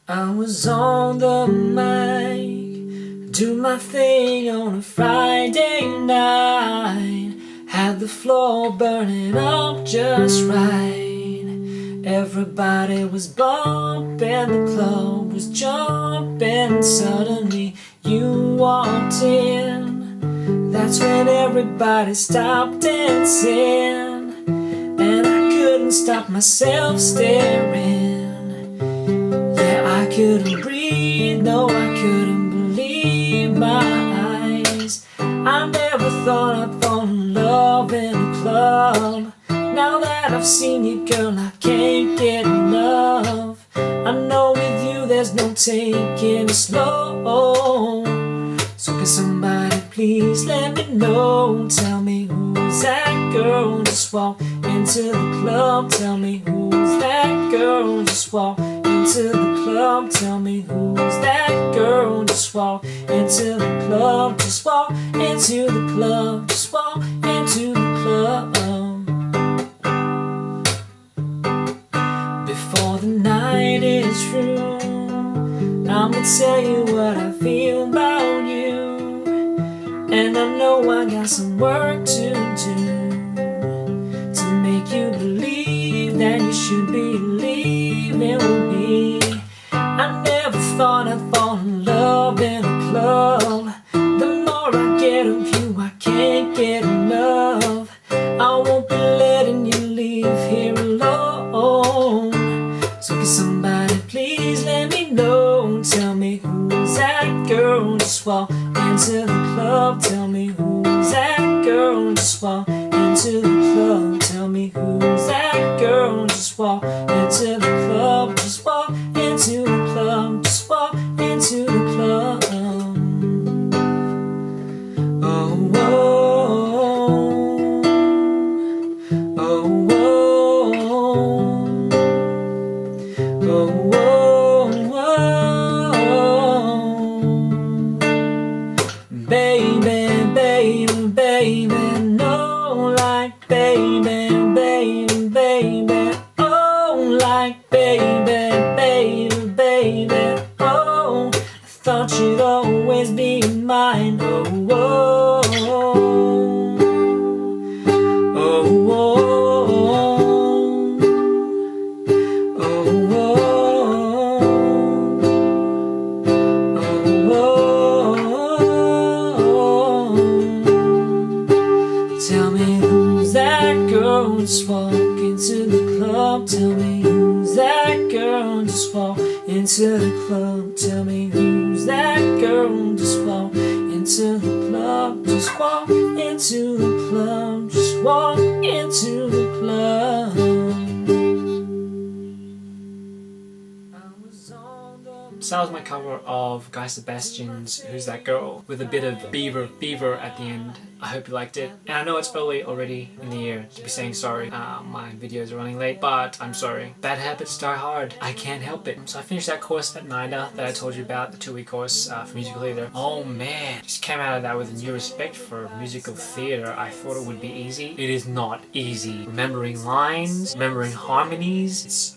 I was on the mic, do my thing on a Friday night. Had the floor burning up just right. Everybody was bumping, the club was jumping. Suddenly you walked in. That's when everybody stopped dancing, and I couldn't stop myself staring. I couldn't breathe, no, I couldn't believe my eyes. I never thought I'd fall in love in a club. Now that I've seen you, girl, I can't get enough. I know with you there's no taking it slow. So can somebody please let me know? Tell me who's that girl, just walk into the club. Tell me who's that girl, just walk into the club. Tell me who's that girl, just walk into the club. Just walk into the club, just walk into the club. Before the night is through, I'ma tell you what I feel about you. And I know I got some work to do to make you believe that you should be leaving with me. I never thought I'd fall in love in a club. The more I get of you, I can't get enough. I won't be letting you leave here alone. So can somebody please let me know? Tell me who's that girl, just walk into the club. Tell me who's that girl, just walk into the club. Tell me who's that girl, just walk into the club. Just walk into the club, just walk into the club. Oh, oh, oh, oh, oh, oh, oh. Baby, baby, baby, no, like baby, baby, baby, oh, like baby, baby, baby, oh, I thought you'd always be mine. Oh, oh, oh, oh, oh, oh, oh. Tell me who's that girl, just walk into the club. Tell me who's that girl, just walk into the club. Tell me who's that girl, just walk into the club. Just walk into the club. Just walk into the club. So that was my cover of Guy Sebastian's Who's That Girl, with a bit of beaver at the end. I hope you liked it. And I know it's early already in the year to be saying sorry. My videos are running late, but I'm sorry. Bad habits die hard. I can't help it. So I finished that course at NIDA that I told you about, the 2-week course for musical theatre. Oh man, just came out of that with a new respect for musical theatre. I thought it would be easy. It is not easy. Remembering lines, remembering harmonies, it's...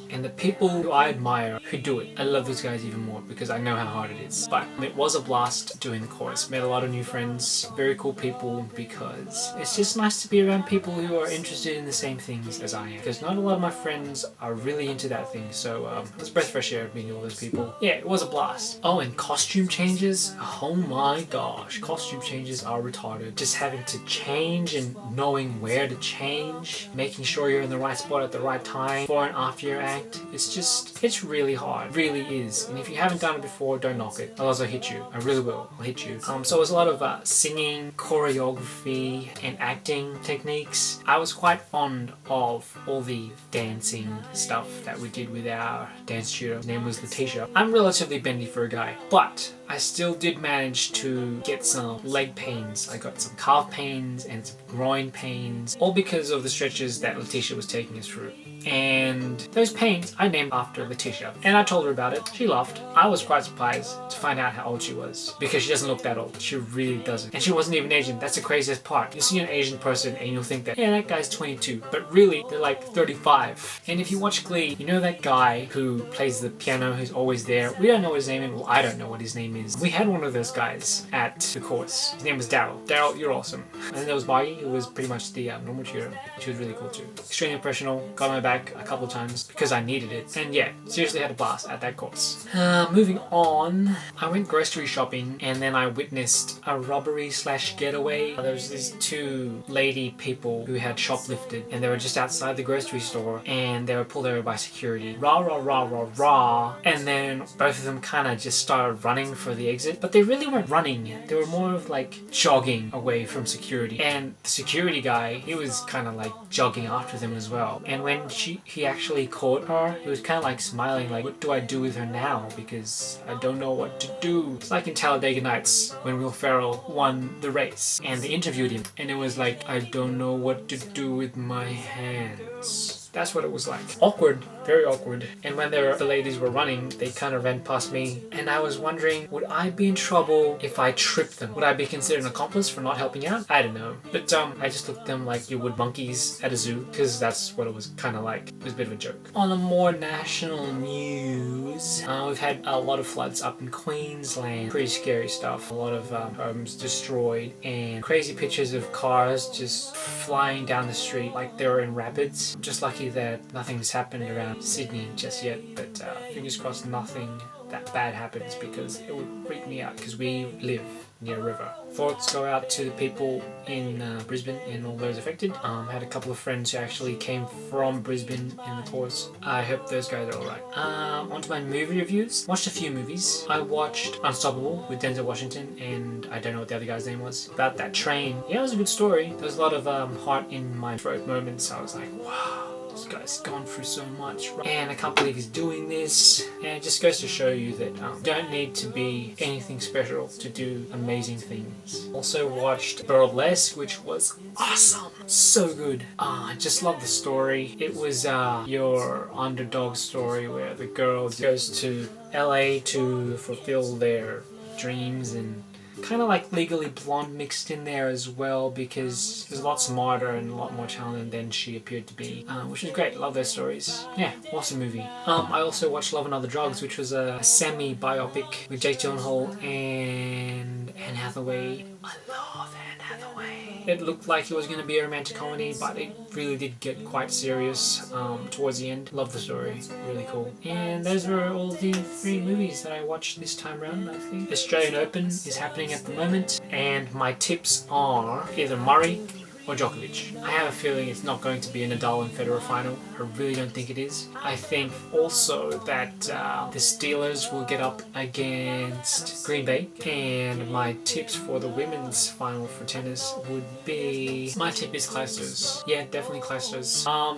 And the people who I admire who do it, I love those guys even more because I know how hard it is. But it was a blast doing the course. Made a lot of new friends, very cool people, because it's just nice to be around people who are interested in the same things as I am. Because not a lot of my friends are really into that thing, so it was a breath of fresh air meeting all those people. Yeah, it was a blast. Oh, and costume changes? Oh my gosh, costume changes are retarded. Just having to change and knowing where to change, making sure you're in the right spot at the right time before and after your act. It's really hard, really is. And if you haven't done it before, don't knock it, otherwise I'll hit you. I really will, I'll hit you. So it was a lot of singing, choreography, and acting techniques. I was quite fond of all the dancing stuff that we did with our dance tutor. His name was Letitia. I'm relatively bendy for a guy, but I I still did manage to get some leg pains. I got some calf pains and some groin pains, all because of the stretches that Letitia was taking us through. And those pains I named after Letitia, and I told her about it. She laughed. I was quite surprised to find out how old she was, because she doesn't look that old. She really doesn't. And she wasn't even Asian. That's the craziest part. You see an Asian person and you'll think that, yeah, that guy's 22, but really they're like 35. And if you watch Glee, you know that guy who plays the piano, who's always there. We don't know what his name is. Well, I don't know what his name is. We had one of those guys at the course. His name was Daryl. Daryl, you're awesome. And then there was Boggy, who was pretty much the normal tutor. She was really cool too. Extremely professional. Got on my back a couple of times because I needed it. And yeah, seriously had a blast at that course. Moving on, I went grocery shopping and then I witnessed a robbery / getaway. There was these two lady people who had shoplifted and they were just outside the grocery store and they were pulled over by security. Rah, rah, rah, rah, rah. And then both of them kind of just started running for the exit, but they really weren't running. They were more of like jogging away from security. And the security guy, he was kind of like jogging after them as well. And when he actually caught her, he was kind of like smiling like, what do I do with her now? Because I don't know what to do. It's like in Talladega Nights when Will Ferrell won the race and they interviewed him and it was like, I don't know what to do with my hands. That's what it was like. Awkward, very awkward. And when the ladies were running, they kind of ran past me and I was wondering, would I be in trouble if I tripped them? Would I be considered an accomplice for not helping out? I don't know. But I just looked at them like you would monkeys at a zoo, because that's what it was kind of like. It was a bit of a joke. On a more national news, we've had a lot of floods up in Queensland. Pretty scary stuff. A lot of homes destroyed and crazy pictures of cars just flying down the street like they were in rapids. Just lucky that nothing's happened around Sydney just yet, but fingers crossed nothing that bad happens, because it would freak me out because we live near a river. Thoughts go out to the people in Brisbane and all those affected. Had a couple of friends who actually came from Brisbane in the course. I hope those guys are alright. On to my movie reviews. Watched a few movies. I watched Unstoppable with Denzel Washington and I don't know what the other guy's name was. About that train. Yeah, it was a good story. There was a lot of heart in my throat moments. I was like, wow. This guy's gone through so much, and I can't believe he's doing this. And it just goes to show you that you don't need to be anything special to do amazing things. Also watched Burlesque, which was awesome. So good. I just love the story. It was your underdog story where the girl goes to LA to fulfill their dreams, and kind of like Legally Blonde mixed in there as well, because she was a lot smarter and a lot more talented than she appeared to be, which was great. Love their stories. Yeah, awesome movie. I also watched Love and Other Drugs, which was a semi-biopic with Jake Gyllenhaal and Anne Hathaway. I love Anne Hathaway. It looked like it was going to be a romantic comedy, but it really did get quite serious towards the end. Love the story. Really cool. And those were all the 3 movies that I watched this time around, I think. Australian Open is happening at the moment, and my tips are either Murray or Djokovic. I have a feeling it's not going to be a Nadal and Federer final. I really don't think it is. I think also that the Steelers will get up against Green Bay. And my tips for the women's final for tennis would be... my tip is Clijsters. Yeah, definitely Clijsters.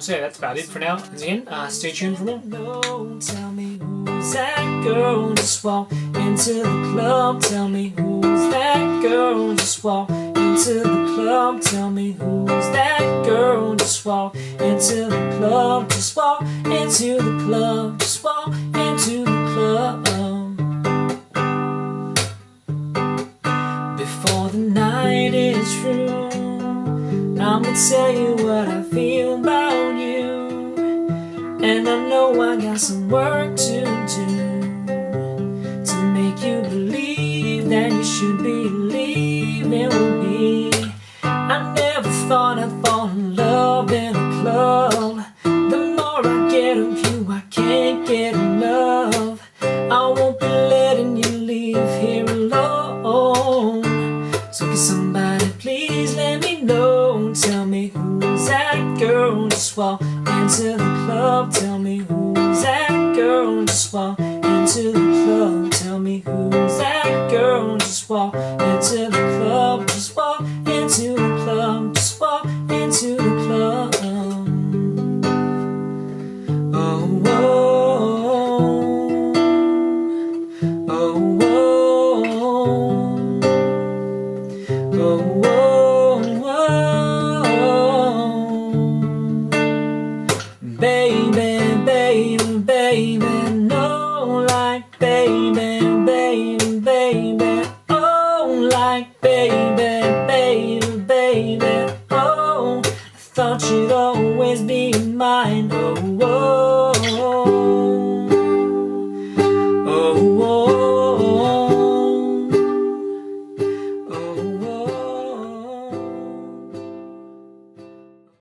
So yeah, that's about it for now. And again, stay tuned for more. No, tell me who's that girl? Just walk into the club. Tell me who's that girl? Just walk into the club. Tell me who's that girl? Just walk into the club. Just walk into the club. Just walk into the club. Before the night is through, I'ma tell you what I feel about you. And I know I got some work to do to make you believe that you should be leaving with me. I never thought I'd fall in love in a club. The more I get of you, I can't get enough. I won't be letting you leave here alone. So can somebody please let me know? Tell me who's that girl? Just walk into the club. Tell me who's that girl? Just walk into the club. Tell me who's that girl? Just walk